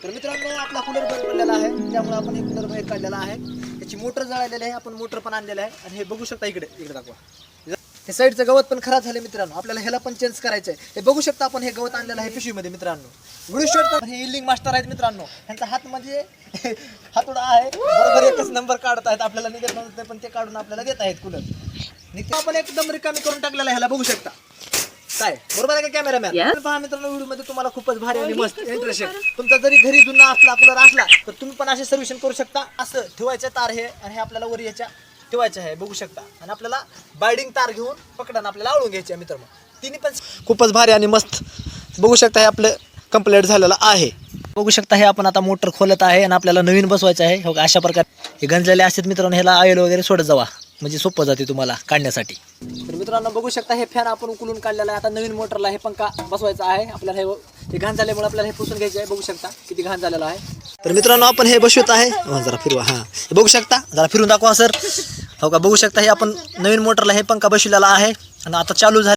तर मित्रांनो आपला कूलर बंद पडलेला आहे, त्यामुळे आपण हे कूलर बाहेर काढलेला आहे. त्याची मोटर जळालेली आहे, आपण मोटर पण आणलेलं आहे. आणि हे बघू शकता, इकडे दाखवा. हे साईडचं गवत पण खराब झालं मित्रांनो, आपल्याला ह्याला पण चेंज करायचं आहे. हे बघू शकता आपण, हे गवत आणलेलं आहे पिशवीमध्ये मित्रांनो. व्हिडिओ शॉट हे इलिंग मास्टर आहेत मित्रांनो. ह्यांचा हात म्हणजे हातोडा आहे, बरोबर एकच नंबर काढत आहेत. आपल्याला निघत नव्हतं पण ते काढून आपल्याला देत आहेत कूलर. आपण एकदम रिकामी करून टाकलेला आहे, ह्याला बघू शकता. काय बरोबर आहे का कॅमेरामॅन? पहा मित्रांनो, व्हिडिओ मध्ये तुम्हाला खूपच भारी आणि मस्त इंटरेस्टिंग. तुमचा जरी घरी जुना असला कूलर असला तर तुम्ही पण असे सर्व्हिसिंग करू शकता. असं ठेवायचं तार हे, आणि हे आपल्याला वर याच्या ठेवायचं आहे, बघू शकता. आणि आपल्याला बायडिंग तार घेऊन पकडानं आपल्याला आवळून घ्यायची आहे मित्रांनो. तिन्ही पण खूपच भारी आणि मस्त बघू शकता. हे आपलं कंप्लीट झालेलं आहे. बघू शकता, हे आपण आता मोटर खोलत आहे आणि आपल्याला नवीन बसवायचं आहे. हो, अशा प्रकारे हे गंजलेले असतात मित्रांनो. ह्याला ऑइल वगैरे सोडत जावा, म्हणजे सोपं जाते तुम्हाला काढण्यासाठी. तर मित्रांनो बघू शकता, हे फॅन आपण उकलून काढलेला आहे. आता नवीन मोटरला हे पंखा बसवायचा आहे आपल्याला. हे घाण झाल्यामुळे आपल्याला हे पुसून घ्यायचे आहे. बघू शकता किती घाण झालेलं आहे. तर मित्रांनो आपण हे बसवत आहे. जरा फिरवा. हां, हे बघू शकता, जरा फिरून दाखवा सर. हो का, बघू शकता, हे आपण नवीन मोटरला हे पंखा बसवलेला आहे आणि आता चालू झाला.